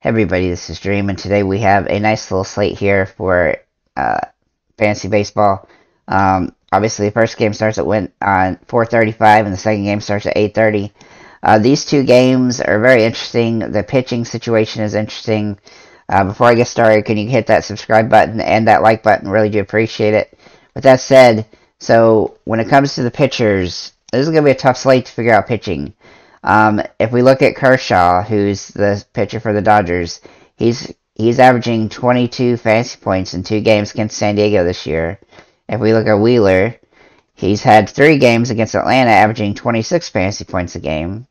Hey everybody, this is Dream, and today we have a nice little slate here for uh, fantasy baseball. Obviously, the first game starts on 4:35, and the second game starts at 8:30. These two games are very interesting. The pitching situation is interesting. Before I get started, can you hit that subscribe button and that like button? Really do appreciate it. With that said, so when it comes to the pitchers, this is going to be a tough slate to figure out pitching. If we look at Kershaw, who's the pitcher for the Dodgers, he's averaging 22 fantasy points in 2 games against San Diego this year. If we look at Wheeler, he's had 3 games against Atlanta, averaging 26 fantasy points a game.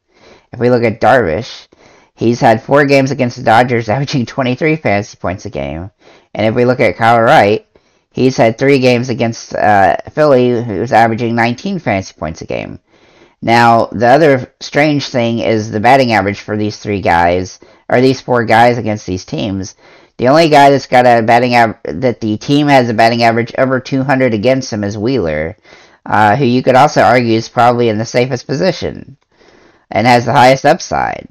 If we look at Darvish, he's had 4 games against the Dodgers, averaging 23 fantasy points a game. And if we look at Kyle Wright, he's had 3 games against Philly, who's averaging 19 fantasy points a game. Now, the other strange thing is the batting average for these 3 guys, or these 4 guys against these teams. The only guy that's got a batting that the team has a batting average over 200 against him is Wheeler, who you could also argue is probably in the safest position and has the highest upside.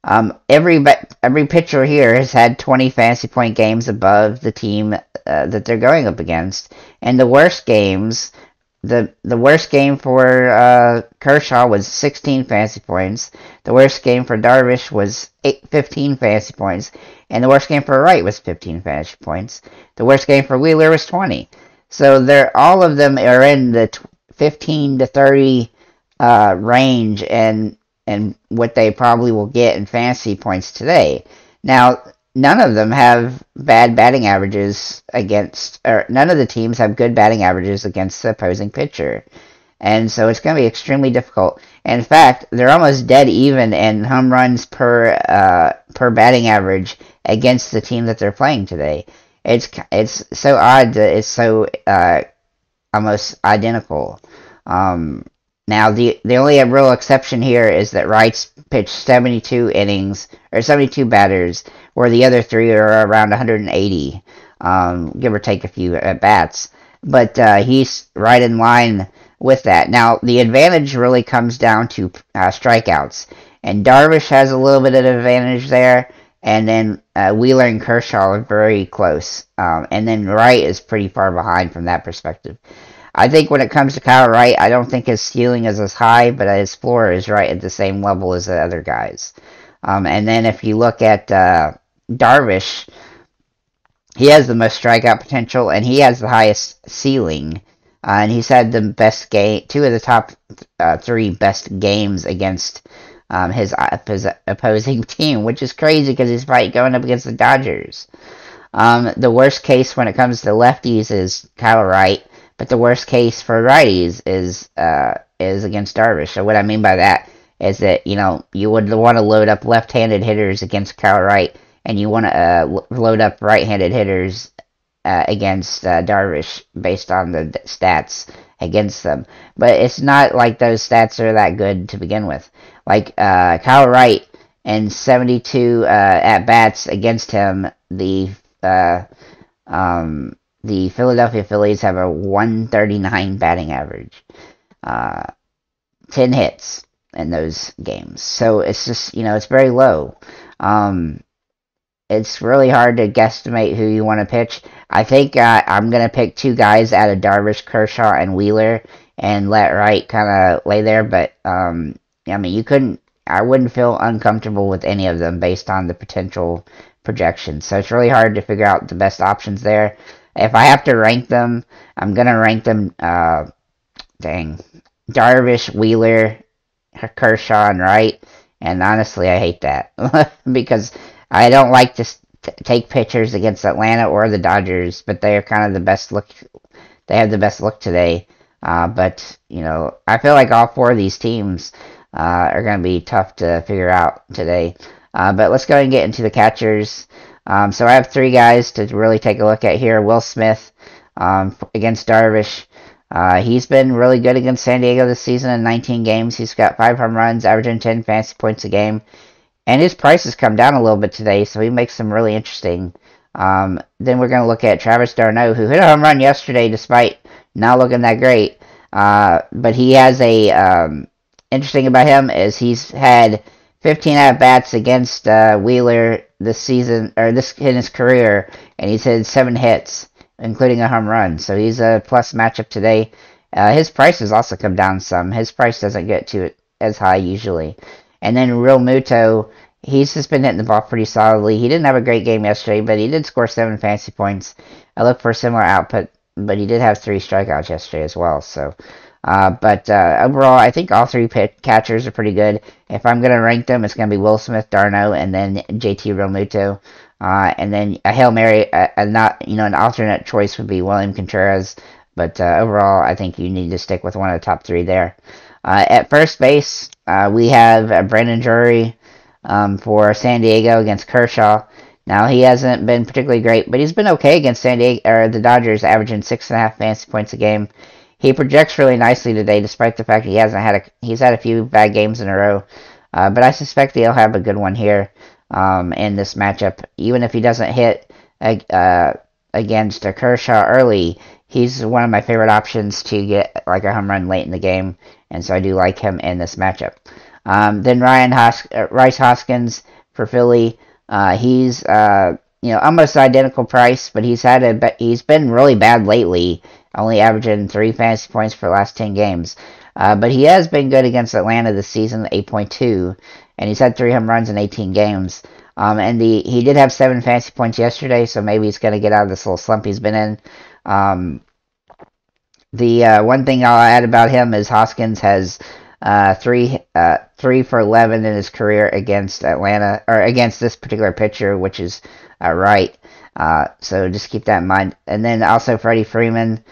Every pitcher here has had 20 fantasy point games above the team that they're going up against, and the worst games. The worst game for Kershaw was 16 fantasy points. The worst game for Darvish was 15 fantasy points. And the worst game for Wright was 15 fantasy points. The worst game for Wheeler was 20. So all of them are in the 15 to 30 range and what they probably will get in fantasy points today. Now, none of them have bad batting averages none of the teams have good batting averages against the opposing pitcher. And so it's going to be extremely difficult. In fact, they're almost dead even in home runs per batting average against the team that they're playing today. It's so odd that it's so almost identical. Now, the only real exception here is that Wright's pitched 72 innings, or 72 batters, where the other 3 are around 180, give or take a few at-bats. But he's right in line with that. Now, the advantage really comes down to strikeouts. And Darvish has a little bit of an advantage there, and then Wheeler and Kershaw are very close. And then Wright is pretty far behind from that perspective. I think when it comes to Kyle Wright, I don't think his ceiling is as high, but his floor is right at the same level as the other guys. And then if you look at Darvish, he has the most strikeout potential, and he has the highest ceiling. And he's had the best 2 of the top 3 best games against his opposing team, which is crazy because he's going up against the Dodgers. The worst case when it comes to lefties is Kyle Wright. But the worst case for righties is against Darvish. So what I mean by that is that, you would want to load up left-handed hitters against Kyle Wright, and you want to load up right-handed hitters against Darvish based on the stats against them. But it's not like those stats are that good to begin with. Like Kyle Wright and 72 at-bats against him, the Philadelphia Phillies have a 139 batting average. 10 hits in those games. So it's just, it's very low. It's really hard to guesstimate who you want to pitch. I think I'm going to pick 2 guys out of Darvish, Kershaw, and Wheeler and let Wright kind of lay there. But, I wouldn't feel uncomfortable with any of them based on the potential projections. So it's really hard to figure out the best options there. If I have to rank them, I'm going to rank them, Darvish, Wheeler, Kershaw, and Wright. And honestly, I hate that. Because I don't like to take pitchers against Atlanta or the Dodgers, but they are kind of the best look. They have the best look today. But, I feel like all 4 of these teams are going to be tough to figure out today. But let's go ahead and get into the catchers. So I have 3 guys to really take a look at here. Will Smith against Darvish. He's been really good against San Diego this season in 19 games. He's got 5 home runs, averaging 10 fantasy points a game. And his price has come down a little bit today, so he makes them really interesting. Then we're going to look at Travis d'Arnaud, who hit a home run yesterday despite not looking that great. But he has interesting about him is he's had 15 at-bats against Wheeler this season, or this in his career, and he's hit 7 hits, including a home run. So he's a plus matchup today. His price has also come down some. His price doesn't get to it as high usually. And then Real Muto, he's just been hitting the ball pretty solidly. He didn't have a great game yesterday, but he did score 7 fantasy points. I look for a similar output, but he did have 3 strikeouts yesterday as well. So, but overall, I think all 3 catchers are pretty good. If I'm going to rank them, it's going to be Will Smith, Darno, and then JT Realmuto. And then a Hail Mary, an alternate choice would be William Contreras. But overall, I think you need to stick with one of the top 3 there. At first base, we have Brandon Drury for San Diego against Kershaw. Now, he hasn't been particularly great, but he's been okay against San Diego, or the Dodgers, averaging 6.5 fantasy points a game. He projects really nicely today, despite the fact that he's had a few bad games in a row. But I suspect he'll have a good one here in this matchup. Even if he doesn't hit against Kershaw early, he's one of my favorite options to get like a home run late in the game, and so I do like him in this matchup. Then Rhys Hoskins for Philly. He's almost identical price, but he's been really bad lately, only averaging 3 fantasy points for the last 10 games. But he has been good against Atlanta this season, 8.2, and he's had 3 home runs in 18 games. And he did have 7 fantasy points yesterday, so maybe he's going to get out of this little slump he's been in. The one thing I'll add about him is Hoskins has 3 for 11 in his career against Atlanta, or against this particular pitcher, which is right. So just keep that in mind. And then also Freddie Freeman.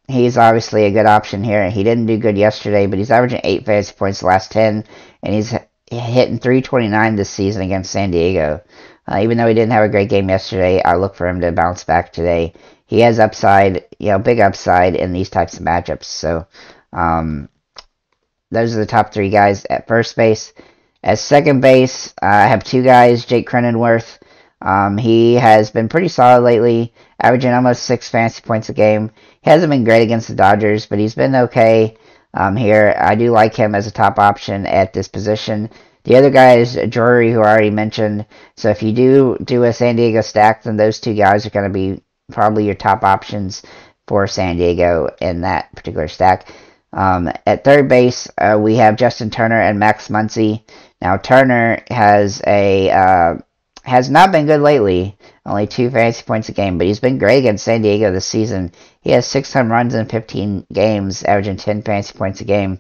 He's obviously a good option here. He didn't do good yesterday, but he's averaging 8 fantasy points the last 10, and he's hitting 329 this season against San Diego. Even though he didn't have a great game yesterday, I look for him to bounce back today. He has upside, big upside in these types of matchups. So those are the top 3 guys at first base. At second base, I have 2 guys, Jake Cronenworth. He has been pretty solid lately, averaging almost 6 fantasy points a game. He hasn't been great against the Dodgers, but he's been okay here. I do like him as a top option at this position. The other guy is Drury, who I already mentioned. So if you do a San Diego stack, then those 2 guys are going to be probably your top options for San Diego in that particular stack. At third base, we have Justin Turner and Max Muncy. Now, Turner has not been good lately, only 2 fantasy points a game, but he's been great against San Diego this season. He has 6 home runs in 15 games, averaging 10 fantasy points a game.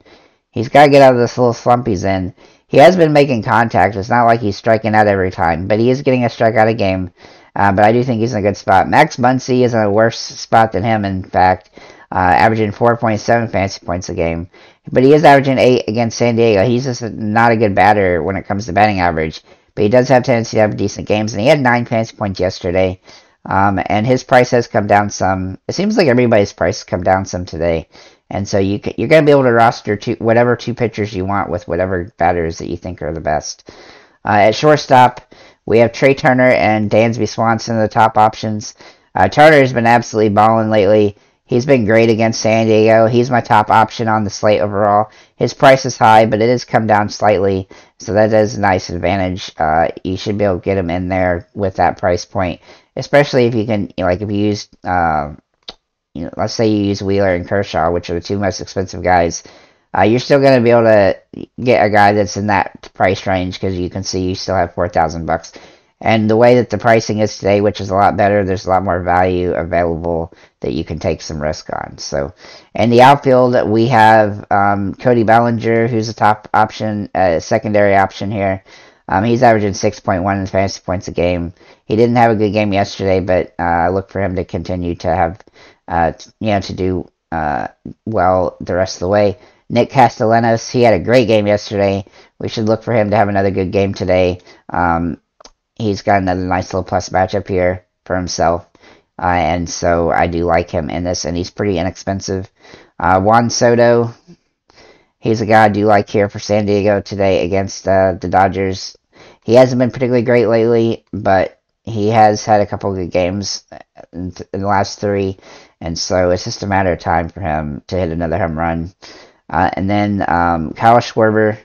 He's got to get out of this little slump he's in. He has been making contact. It's not like he's striking out every time, but he is getting a strikeout a game. But I do think he's in a good spot. Max Muncy is in a worse spot than him, in fact, averaging 4.7 fantasy points a game. But he is averaging 8 against San Diego. He's just not a good batter when it comes to batting average. But he does have tendency to have decent games, and he had 9 fantasy points yesterday. And his price has come down some. It seems like everybody's price has come down some today. And so you're going to be able to roster whatever 2 pitchers you want with whatever batters that you think are the best. At shortstop, we have Trey Turner and Dansby Swanson, the top options. Turner has been absolutely balling lately. He's been great against San Diego. He's my top option on the slate overall. His price is high, but it has come down slightly, so that is a nice advantage. You should be able to get him in there with that price point, especially if you can, if you use, let's say you use Wheeler and Kershaw, which are the 2 most expensive guys. You're still going to be able to get a guy that's in that price range because you can see you still have $4,000. And the way that the pricing is today, which is a lot better, there's a lot more value available that you can take some risk on. So, in the outfield, we have Cody Bellinger, who's a top option, secondary option here. He's averaging 6.1 in fantasy points a game. He didn't have a good game yesterday, but I look for him to continue to have, to do well the rest of the way. Nick Castellanos, he had a great game yesterday. We should look for him to have another good game today. He's got another nice little plus matchup here for himself. And so I do like him in this, and he's pretty inexpensive. Juan Soto, he's a guy I do like here for San Diego today against the Dodgers. He hasn't been particularly great lately, but he has had a couple of good games in the last 3, and so it's just a matter of time for him to hit another home run. And then Kyle Schwarber,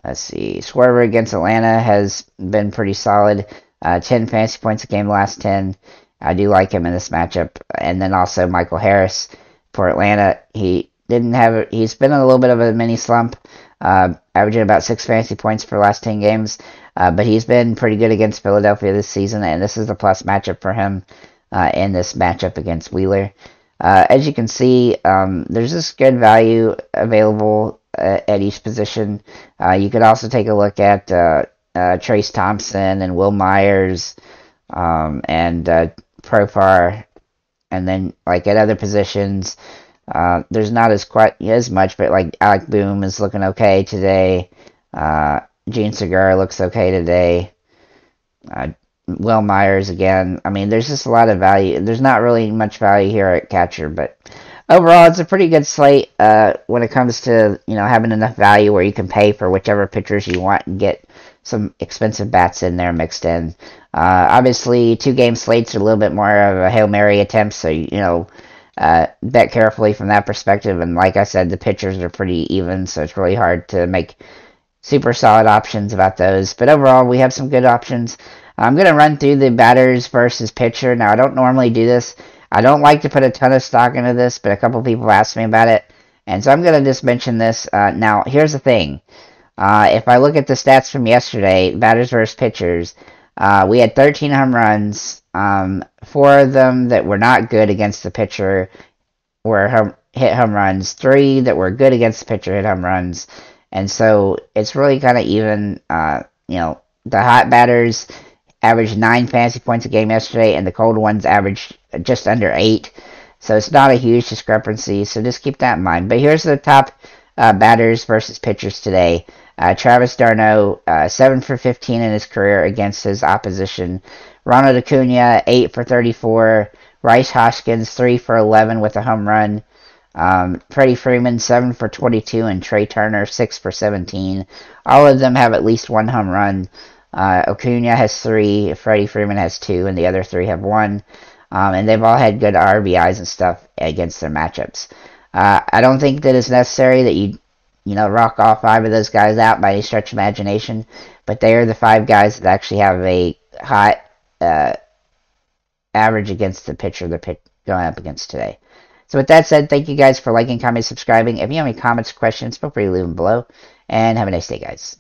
Let's see. Schwarber against Atlanta has been pretty solid. 10 fantasy points a game last 10. I do like him in this matchup. And then also Michael Harris for Atlanta. He's been in a little bit of a mini slump, averaging about 6 fantasy points for the last 10 games. But he's been pretty good against Philadelphia this season, and this is a plus matchup for him in this matchup against Wheeler. As you can see, there's just good value available at each position. You could also take a look at Trace Thompson and Will Myers and Profar, and then like at other positions, there's not quite as much, but like Alec Boom is looking okay today. Gene Segura looks okay today. Will Myers again. I mean, there's just a lot of value. There's not really much value here at catcher, but overall, it's a pretty good slate when it comes to having enough value where you can pay for whichever pitchers you want and get some expensive bats in there mixed in. Obviously, 2-game slates are a little bit more of a Hail Mary attempt, so bet carefully from that perspective. And like I said, the pitchers are pretty even, so it's really hard to make super solid options about those. But overall, we have some good options. I'm going to run through the batters versus pitcher. Now, I don't normally do this. I don't like to put a ton of stock into this, but a couple people asked me about it. And so I'm going to just mention this. Now, here's the thing. If I look at the stats from yesterday, batters versus pitchers, we had 13 home runs. 4 of them that were not good against the pitcher hit home runs. 3 that were good against the pitcher hit home runs. And so it's really kind of even. The hot batters averaged 9 fantasy points a game yesterday, and the cold ones averaged just under 8. So it's not a huge discrepancy, so just keep that in mind. But here's the top batters versus pitchers today. Travis d'Arnaud, 7 for 15 in his career against his opposition. Ronald Acuna, 8 for 34. Rice Hoskins, 3 for 11 with a home run. Freddie Freeman, 7 for 22, and Trey Turner, 6 for 17. All of them have at least 1 home run. Acuna has 3, Freddie Freeman has 2, and the other 3 have 1. And they've all had good RBIs and stuff against their matchups. I don't think that it's necessary that you rock all 5 of those guys out by any stretch of imagination, but they are the 5 guys that actually have a hot average against the pitcher they're going up against today. So with that said, thank you guys for liking, commenting, subscribing. If you have any comments or questions, feel free to leave them below. And have a nice day, guys.